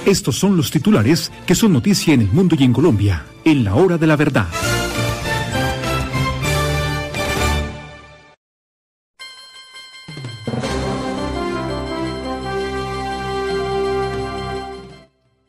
Estos son los titulares que son noticia en el mundo y en Colombia, en la hora de la verdad.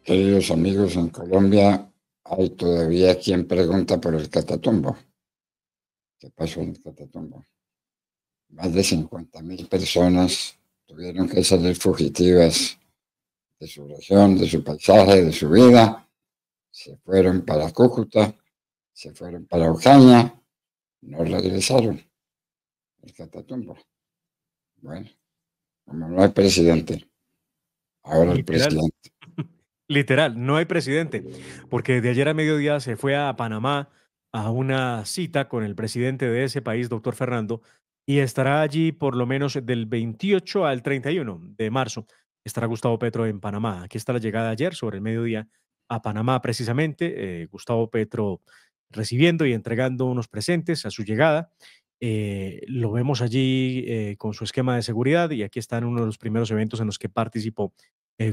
Queridos amigos, en Colombia hay todavía quien pregunta por el Catatumbo. ¿Qué pasó en el Catatumbo? Más de 50.000 personas tuvieron que salir fugitivas de su región, de su paisaje, de su vida. Se fueron para Cúcuta, se fueron para Ocaña, no regresaron. El Catatumbo. Bueno, como no hay presidente, ahora el presidente. Literal, no hay presidente, porque de ayer a mediodía se fue a Panamá a una cita con el presidente de ese país, doctor Fernando, y estará allí por lo menos del 28 al 31 de marzo. Estará Gustavo Petro en Panamá. Aquí está la llegada ayer sobre el mediodía a Panamá precisamente. Gustavo Petro recibiendo y entregando unos presentes a su llegada. Lo vemos allí con su esquema de seguridad y aquí está en uno de los primeros eventos en los que participó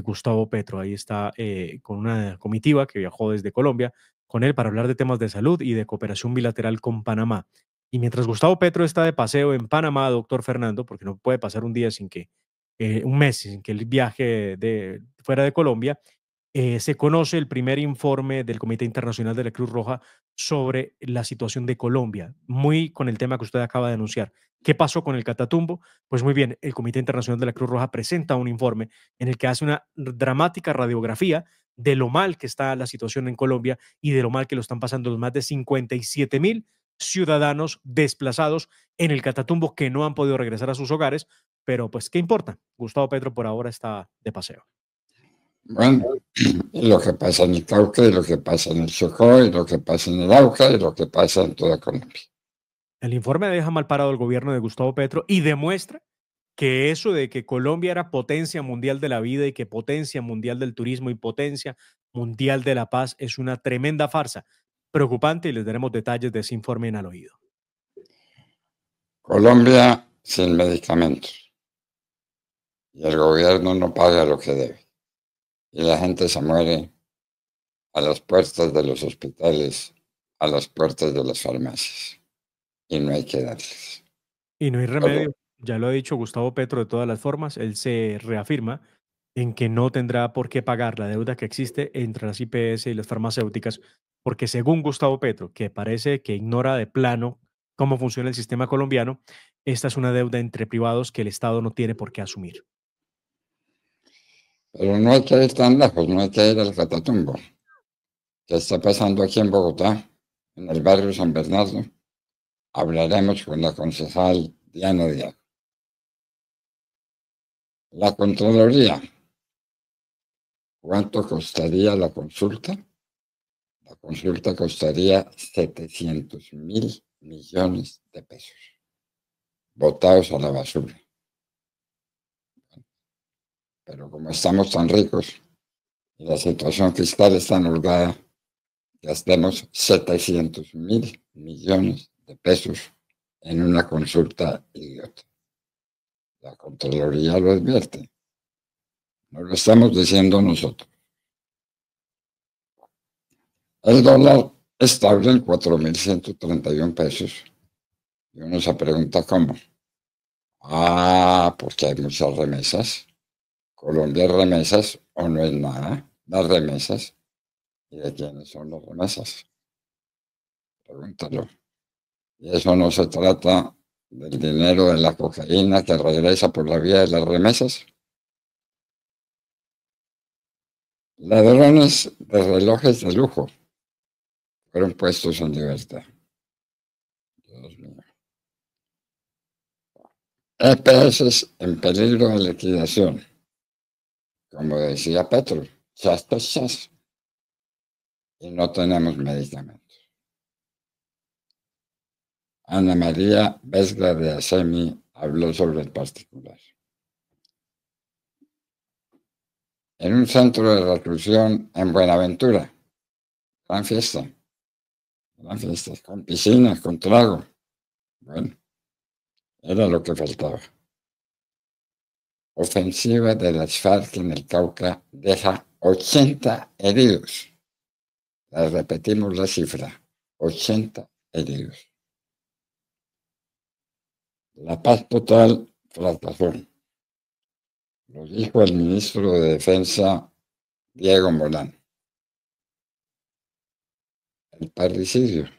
Gustavo Petro. Ahí está con una comitiva que viajó desde Colombia con él para hablar de temas de salud y de cooperación bilateral con Panamá. Y mientras Gustavo Petro está de paseo en Panamá, doctor Fernando, porque no puede pasar un día sin que, un mes sin que él viaje fuera de Colombia, se conoce el primer informe del Comité Internacional de la Cruz Roja sobre la situación de Colombia, muy con el tema que usted acaba de anunciar. ¿Qué pasó con el Catatumbo? Pues muy bien, el Comité Internacional de la Cruz Roja presenta un informe en el que hace una dramática radiografía de lo mal que está la situación en Colombia y de lo mal que lo están pasando los más de 57.000 ciudadanos desplazados en el Catatumbo que no han podido regresar a sus hogares, pero pues, ¿qué importa? Gustavo Petro por ahora está de paseo. Bueno, y lo que pasa en el Cauca, y lo que pasa en el Chocó, y lo que pasa en el Arauca, y lo que pasa en toda Colombia. El informe deja mal parado al gobierno de Gustavo Petro y demuestra que eso de que Colombia era potencia mundial de la vida y que potencia mundial del turismo y potencia mundial de la paz es una tremenda farsa. Preocupante, y les daremos detalles de ese informe en al oído. Colombia sin medicamentos. Y el gobierno no paga lo que debe. Y la gente se muere a las puertas de los hospitales, a las puertas de las farmacias. Y no hay que darles. Y no hay remedio. Ya lo ha dicho Gustavo Petro de todas las formas. Él se reafirma en que no tendrá por qué pagar la deuda que existe entre las IPS y las farmacéuticas, porque según Gustavo Petro, que parece que ignora de plano cómo funciona el sistema colombiano, esta es una deuda entre privados que el Estado no tiene por qué asumir. Pero no hay que ir tan lejos, no hay que ir al Catatumbo. ¿Qué está pasando aquí en Bogotá, en el barrio San Bernardo? Hablaremos con la concejal Diana Díaz. La Contraloría. ¿Cuánto costaría la consulta? La consulta costaría 700.000 millones de pesos, botados a la basura. Pero como estamos tan ricos y la situación fiscal es tan holgada, gastemos 700.000 millones de pesos en una consulta idiota. La Contraloría lo advierte. No lo estamos diciendo nosotros. El dólar estable en 4.131 pesos. Y uno se pregunta cómo. Porque hay muchas remesas. Colombia es remesas o no es nada. Las remesas. ¿Y de quiénes son las remesas? Pregúntalo. Y eso no se trata del dinero de la cocaína que regresa por la vía de las remesas. Ladrones de relojes de lujo fueron puestos en libertad. Dios mío. EPS en peligro de liquidación. Como decía Petro, chas. Y no tenemos medicamentos. Ana María Vesga de Asemi habló sobre el particular. En un centro de reclusión en Buenaventura, gran fiesta, con piscinas, con trago. Bueno, era lo que faltaba. Ofensiva de las FARC en el Cauca deja 80 heridos. Repetimos la cifra, 80 heridos. La paz total fracasó. Lo dijo el ministro de Defensa, Diego Molano. El parricidio.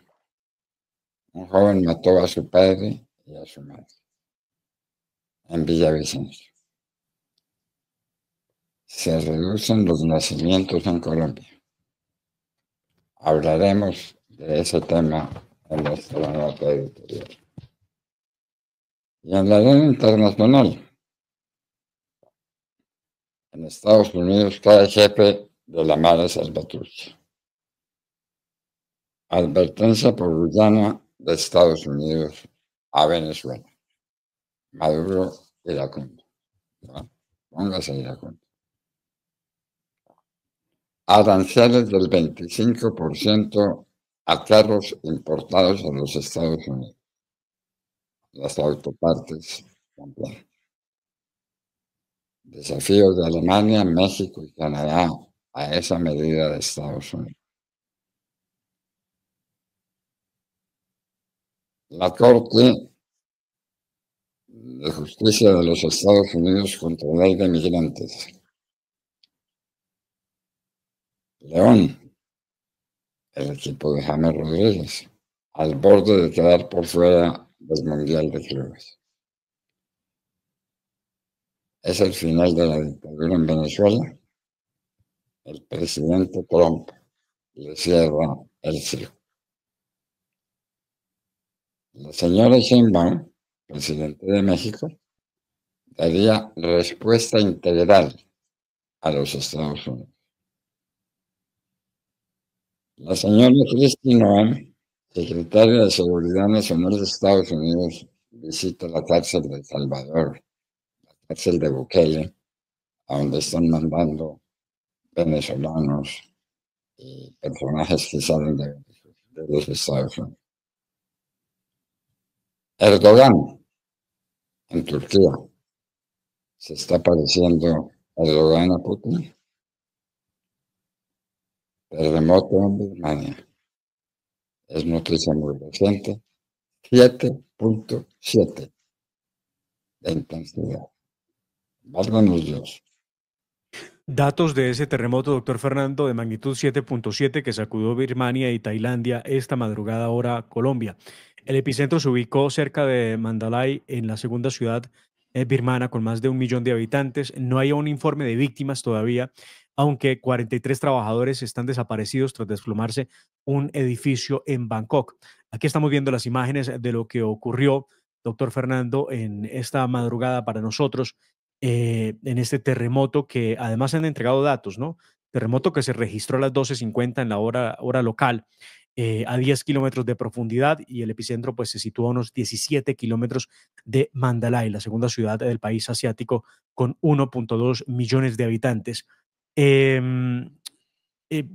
Un joven mató a su padre y a su madre en Villavicencio. Se reducen los nacimientos en Colombia. Hablaremos de ese tema en nuestra nota editorial. Y en la arena internacional, en Estados Unidos cae jefe de la Mara Salvatrucha. Advertencia por Guyana de Estados Unidos a Venezuela. Maduro iracundo. ¿No? Póngase iracundo. Aranceles del 25% a carros importados a los Estados Unidos. Las autopartes también. Desafíos de Alemania, México y Canadá a esa medida de Estados Unidos. La Corte de Justicia de los Estados Unidos contra la ley de migrantes. León, el equipo de James Rodríguez, al borde de quedar por fuera del Mundial de Clubes. Es el final de la dictadura en Venezuela. El presidente Trump le cierra el círculo. La señora Sheinbaum, presidente de México, daría respuesta integral a los Estados Unidos. La señora Kristi Noem, secretaria de Seguridad Nacional de Estados Unidos, visita la cárcel de El Salvador, la cárcel de Bukele, a donde están mandando venezolanos y personajes que salen de los Estados Unidos. Erdogan, en Turquía, se está pareciendo Erdogan a Putin. Terremoto en Birmania. Es noticia muy reciente. 7.7 de intensidad. Válganos Dios. Datos de ese terremoto, doctor Fernando, de magnitud 7.7 que sacudió Birmania y Tailandia esta madrugada hora Colombia. El epicentro se ubicó cerca de Mandalay, en la segunda ciudad birmana con más de 1 millón de habitantes. No hay un informe de víctimas todavía, aunque 43 trabajadores están desaparecidos tras desplomarse un edificio en Bangkok. Aquí estamos viendo las imágenes de lo que ocurrió, doctor Fernando, en esta madrugada para nosotros. En este terremoto que además han entregado datos, ¿no? Terremoto que se registró a las 12:50 en la hora local, a 10 kilómetros de profundidad, y el epicentro pues se sitúa a unos 17 kilómetros de Mandalay, la segunda ciudad del país asiático con 1.2 millones de habitantes.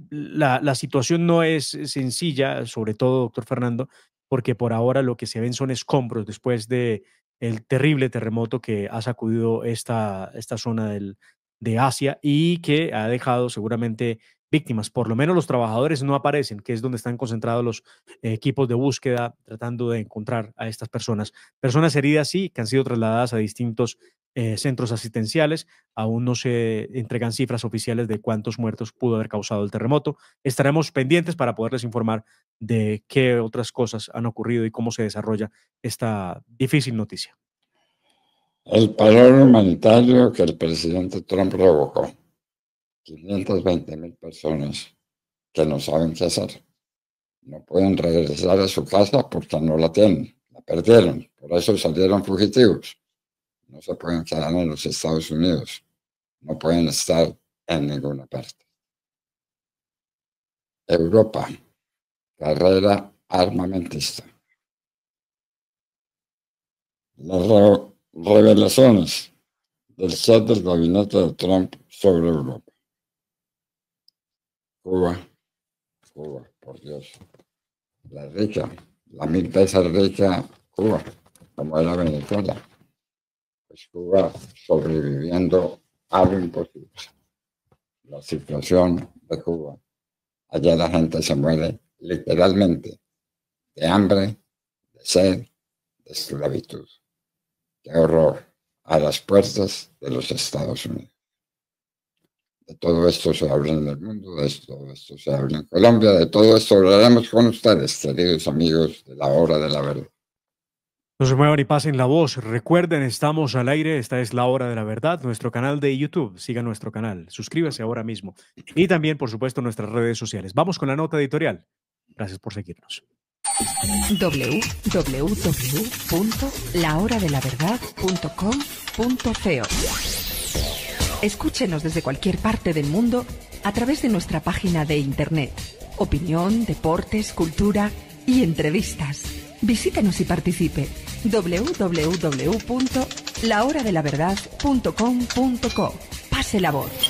La situación no es sencilla, sobre todo, doctor Fernando, porque por ahora lo que se ven son escombros después de el terrible terremoto que ha sacudido esta zona de Asia y que ha dejado seguramente víctimas. Por lo menos los trabajadores no aparecen, que es donde están concentrados los equipos de búsqueda tratando de encontrar a estas personas. Personas heridas sí, que han sido trasladadas a distintos centros asistenciales. Aún no se entregan cifras oficiales de cuántos muertos pudo haber causado el terremoto. Estaremos pendientes para poderles informar de qué otras cosas han ocurrido y cómo se desarrolla esta difícil noticia. El paro humanitario que el presidente Trump revocó. 520,000 personas que no saben qué hacer. No pueden regresar a su casa porque no la tienen, la perdieron. Por eso salieron fugitivos. No se pueden quedar en los Estados Unidos. No pueden estar en ninguna parte. Europa, carrera armamentista. Las revelaciones del chat del gabinete de Trump sobre Europa. Cuba, por Dios. La rica, la 1000 veces rica Cuba, como era Venezuela. Pues Cuba sobreviviendo a lo imposible. la situación de Cuba. Allá la gente se muere literalmente de hambre, de sed, de esclavitud. ¡Qué horror! A las puertas de los Estados Unidos. De todo esto se habla en el mundo, todo esto se habla en Colombia, de todo esto hablaremos con ustedes, queridos amigos de la Hora de la Verdad. No se muevan y pasen la voz. Recuerden, estamos al aire. Esta es La Hora de la Verdad, nuestro canal de YouTube. Siga nuestro canal. Suscríbase ahora mismo. Y también, por supuesto, nuestras redes sociales. Vamos con la nota editorial. Gracias por seguirnos. www.lahoradelaverdad.com.co. Escúchenos desde cualquier parte del mundo a través de nuestra página de internet. Opinión, deportes, cultura y entrevistas. Visítenos y participe. www.lahoradelaverdad.com.co. Pase la voz.